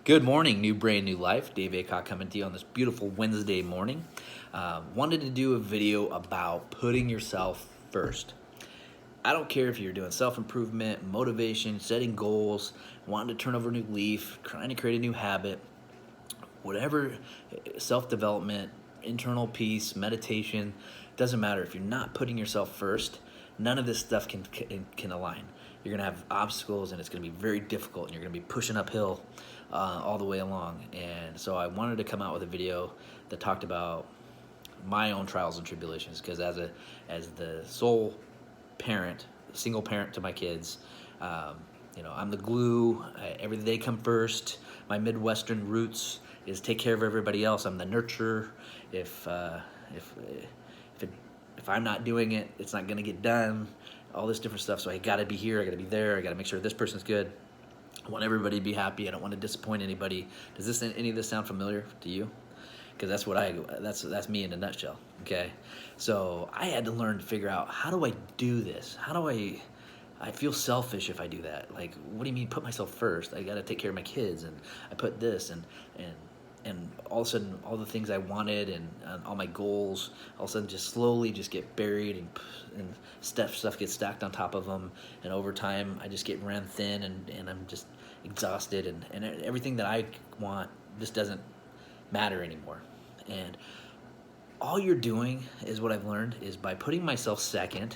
Good morning, new brain, new life. Dave Aycock coming to you on this beautiful Wednesday morning. Wanted to do a video about putting yourself first. I don't care if you're doing self-improvement, motivation, setting goals, wanting to turn over a new leaf, trying to create a new habit, whatever, self-development, internal peace, meditation, doesn't matter. If you're not putting yourself first, none of this stuff can align. You're gonna have obstacles and it's gonna be very difficult and you're gonna be pushing uphill all the way along. And so I wanted to come out with a video that talked about my own trials and tribulations, because as the sole parent, single parent to my kids, I'm the glue. They come first. My Midwestern roots is take care of everybody else. I'm the nurturer. If I'm not doing it, it's not gonna get done. All this different stuff. So I gotta be here. I gotta be there. I gotta make sure this person's good. I want everybody to be happy. I don't want to disappoint anybody. Does any of this sound familiar to you? Because that's me in a nutshell. Okay, so I had to learn to figure out, how do I do this? How do I feel selfish if I do that. Like, what do you mean put myself first? I got to take care of my kids, and I put this and all of a sudden all the things I wanted and all my goals all of a sudden just slowly just get buried, and stuff gets stacked on top of them, and over time I just get ran thin, and I'm just exhausted, and everything that I want just doesn't matter anymore. And all you're doing, is what I've learned, is by putting myself second,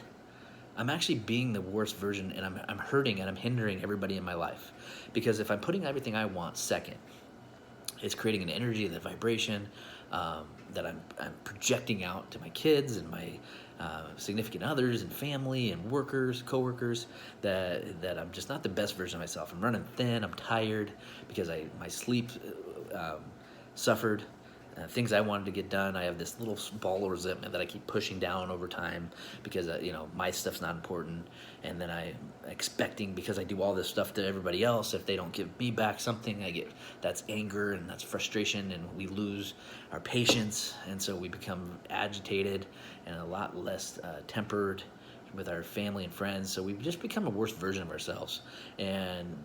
I'm actually being the worst version, and I'm hurting and I'm hindering everybody in my life. Because if I'm putting everything I want second, it's creating an energy, that vibration that I'm projecting out to my kids and my significant others and family and workers, coworkers, that I'm just not the best version of myself. I'm running thin. I'm tired because my sleep suffered. Things I wanted to get done, I have this little ball of resentment that I keep pushing down over time because my stuff's not important, and then I'm expecting, because I do all this stuff to everybody else, if they don't give me back something, that's anger and that's frustration, and we lose our patience, and so we become agitated and a lot less tempered with our family and friends. So we've just become a worse version of ourselves. And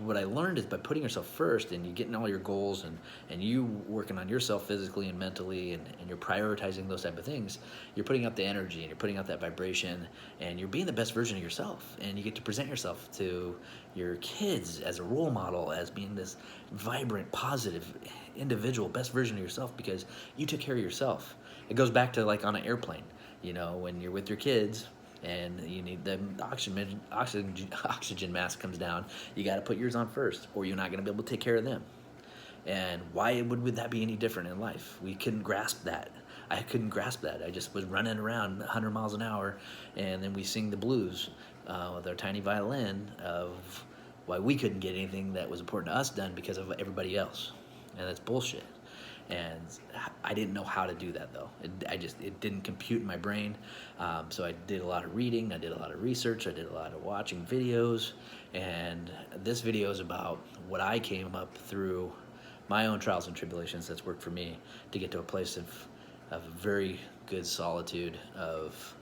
what I learned is, by putting yourself first, and you getting all your goals, and you working on yourself physically and mentally, and you're prioritizing those type of things, you're putting out the energy and you're putting out that vibration, and you're being the best version of yourself, and you get to present yourself to your kids as a role model, as being this vibrant, positive individual, best version of yourself, because you took care of yourself. It goes back to, like, on an airplane, when you're with your kids and you need the oxygen mask comes down, you got to put yours on first, or you're not going to be able to take care of them. And why would that be any different in life? We couldn't grasp that. I couldn't grasp that. I just was running around 100 miles an hour, and then we sing the blues with our tiny violin of why we couldn't get anything that was important to us done because of everybody else. And that's bullshit. And I didn't know how to do that, though. It didn't compute in my brain. So I did a lot of reading, I did a lot of research, I did a lot of watching videos, and this video is about what I came up through my own trials and tribulations that's worked for me to get to a place of very good solitude, of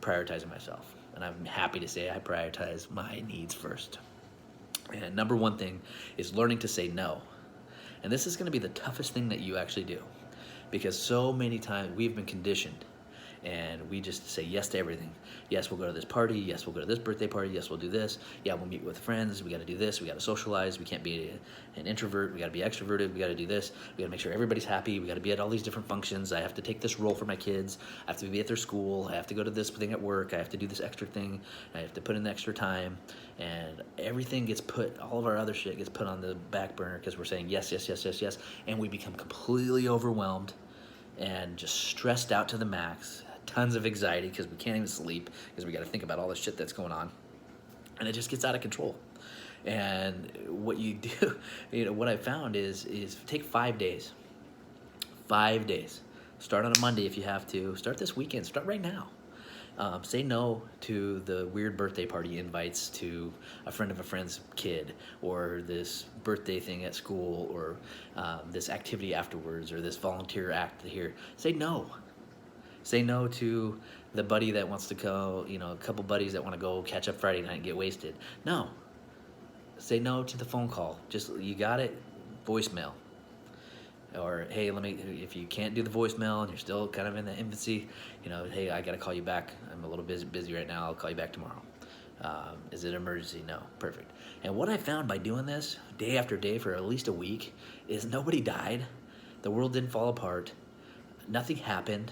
prioritizing myself. And I'm happy to say I prioritize my needs first. And number one thing is learning to say no. And this is going to be the toughest thing that you actually do, because so many times we've been conditioned and we just say yes to everything. Yes, we'll go to this party. Yes, we'll go to this birthday party. Yes, we'll do this. Yeah, we'll meet with friends. We got to do this. We got to socialize. We can't be an introvert. We got to be extroverted. We got to do this. We got to make sure everybody's happy. We got to be at all these different functions. I have to take this role for my kids. I have to be at their school. I have to go to this thing at work. I have to do this extra thing. I have to put in the extra time. And everything gets all of our other shit gets put on the back burner because we're saying yes, yes, yes, yes, yes. And we become completely overwhelmed and just stressed out to the max. Tons of anxiety because we can't even sleep because we got to think about all the shit that's going on, and it just gets out of control. And what you do, what I found is take 5 days. 5 days. Start on a Monday if you have to. Start this weekend. Start right now. Say no to the weird birthday party invites to a friend of a friend's kid, or this birthday thing at school, or this activity afterwards, or this volunteer act here. Say no. Say no to the buddy that wants to go, a couple buddies that want to go catch up Friday night and get wasted. No. Say no to the phone call. You got it. voicemail. Or, hey, if you can't do the voicemail and you're still kind of in the infancy, hey, I got to call you back. I'm a little busy right now. I'll call you back tomorrow. Is it an emergency? No. Perfect. And what I found by doing this day after day for at least a week is nobody died. The world didn't fall apart. Nothing happened.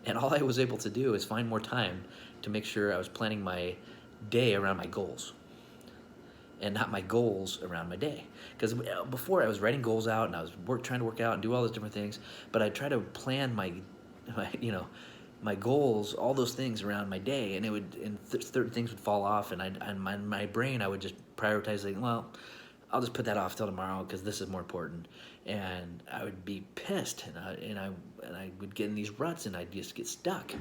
And all I was able to do is find more time to make sure I was planning my day around my goals and not my goals around my day. Because before I was writing goals out and I was trying to work out and do all those different things, but I try to plan my goals, all those things around my day, and certain things would fall off, and my brain, I would just prioritize, like, well, I'll just put that off till tomorrow because this is more important, and I would be pissed, and I would get in these ruts, and I'd just get stuck.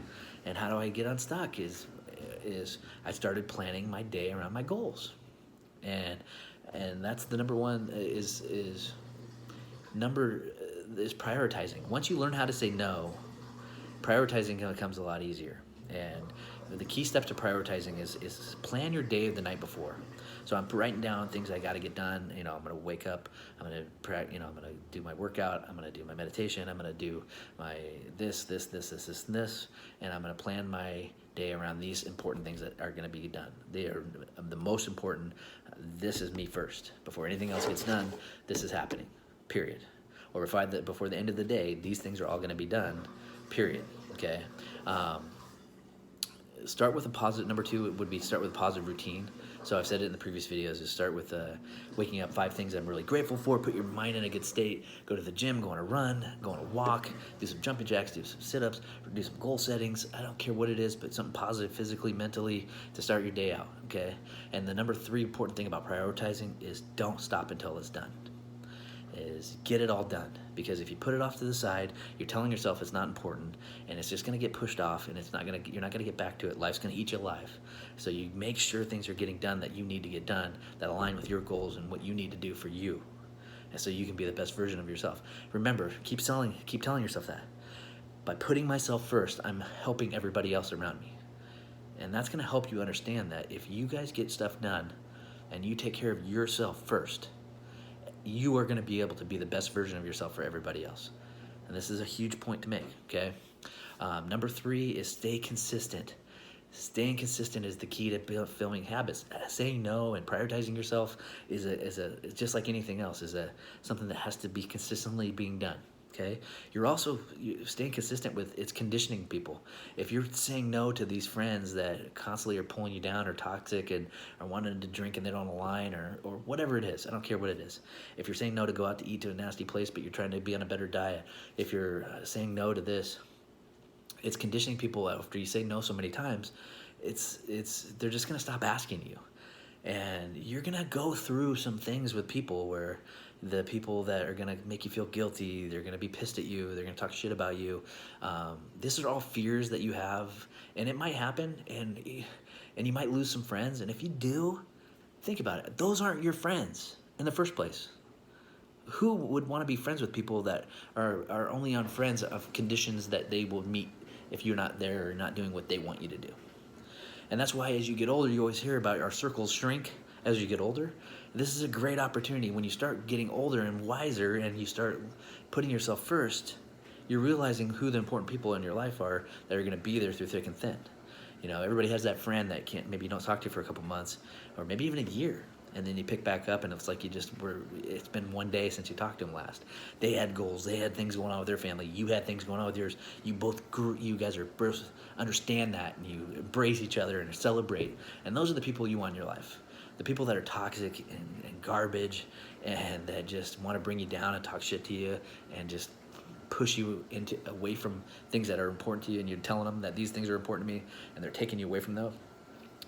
And how do I get unstuck? Is I started planning my day around my goals, and that's the number one is prioritizing. Once you learn how to say no, prioritizing becomes a lot easier. And the key steps to prioritizing is plan your day the night before. So I'm writing down things I got to get done. I'm going to wake up. I'm going to do my workout. I'm going to do my meditation. I'm going to do my this, and I'm going to plan my day around these important things that are going to be done. They are the most important. This is me first. Before anything else gets done, this is happening. Period. Or before the end of the day, these things are all going to be done. Period. Okay. Start with a positive. Number two would be start with a positive routine. So I've said it in the previous videos, is start with waking up 5 things I'm really grateful for. Put your mind in a good state. Go to the gym, go on a run, go on a walk, do some jumping jacks, do some sit-ups, do some goal settings. I don't care what it is, but something positive physically, mentally to start your day out, okay? And the number 3 important thing about prioritizing is don't stop until it's done. Is get it all done, because if you put it off to the side, you're telling yourself it's not important, and it's just going to get pushed off, and you're not going to get back to it. Life's going to eat you alive. So you make sure things are getting done that you need to get done, that align with your goals and what you need to do for you, and so you can be the best version of yourself. Remember, keep telling yourself that. By putting myself first, I'm helping everybody else around me, and that's going to help you understand that if you guys get stuff done and you take care of yourself first, you are going to be able to be the best version of yourself for everybody else. And this is a huge point to make, okay? Number 3 is stay consistent. Staying consistent is the key to filming habits. Saying no and prioritizing yourself is just like anything else, is something that has to be consistently being done. Okay, you're also staying consistent with it's conditioning people. If you're saying no to these friends that constantly are pulling you down or toxic and are wanting to drink and they don't align or whatever it is, I don't care what it is. If you're saying no to go out to eat to a nasty place but you're trying to be on a better diet, if you're saying no to this, it's conditioning people. After you say no so many times, they're just gonna stop asking you, and you're gonna go through some things with people where the people that are going to make you feel guilty, they're going to be pissed at you, they're going to talk shit about you. These are all fears that you have, and it might happen, and you might lose some friends. And if you do, think about it. Those aren't your friends in the first place. Who would want to be friends with people that are only on friends of conditions that they will meet if you're not there or not doing what they want you to do? And that's why as you get older, you always hear about our circles shrink as you get older. This is a great opportunity. When you start getting older and wiser and you start putting yourself first, you're realizing who the important people in your life are that are going to be there through thick and thin. Everybody has that friend that maybe you don't talk to for a couple months or maybe even a year. And then you pick back up and it's like it's been one day since you talked to them last. They had goals. They had things going on with their family. You had things going on with yours. You guys are both understand that, and you embrace each other and celebrate. And those are the people you want in your life. The people that are toxic and garbage and that just want to bring you down and talk shit to you and just push you away from things that are important to you, and you're telling them that these things are important to me and they're taking you away from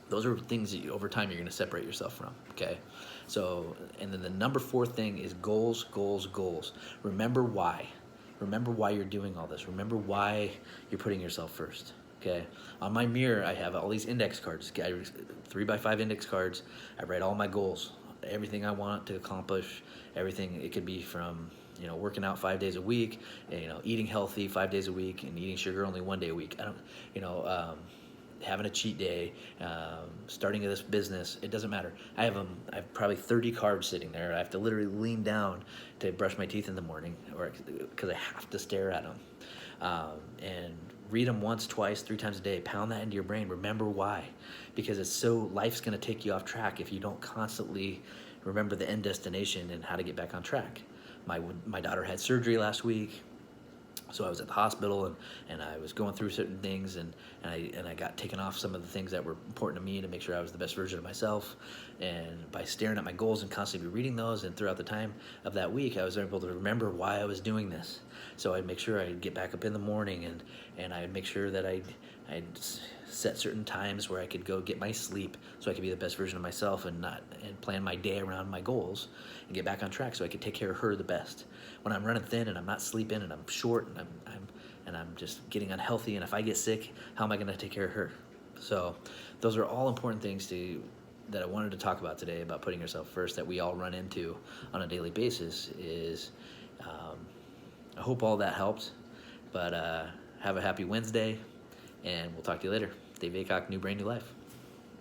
those are things that over time you're going to separate yourself from, okay? So, and then the number 4 thing is goals, goals, goals. Remember why. Remember why you're doing all this. Remember why you're putting yourself first, okay? On my mirror, I have all these index cards, 3x5 index cards. I write all my goals, everything I want to accomplish, everything. It could be from, working out 5 days a week, eating healthy 5 days a week, and eating sugar only 1 day a week. having a cheat day, starting this business. It doesn't matter. I have probably 30 carbs sitting there. I have to literally lean down to brush my teeth in the morning, or because I have to stare at them. And read them once, twice, 3 times a day. Pound that into your brain. Remember why, because life's going to take you off track if you don't constantly remember the end destination and how to get back on track. My daughter had surgery last week. So I was at the hospital, and I was going through certain things, and I got taken off some of the things that were important to me to make sure I was the best version of myself. And by staring at my goals and constantly reading those, and throughout the time of that week, I was able to remember why I was doing this. So I'd make sure I'd get back up in the morning, and I'd make sure that I'd set certain times where I could go get my sleep so I could be the best version of myself, and plan my day around my goals and get back on track so I could take care of her the best. When I'm running thin and I'm not sleeping and I'm short and I'm just getting unhealthy, and if I get sick, how am I going to take care of her? So those are all important things that I wanted to talk about today, about putting yourself first, that we all run into on a daily basis. I hope all that helped, but have a happy Wednesday, and we'll talk to you later. Dave Aycock, New Brain, New Life.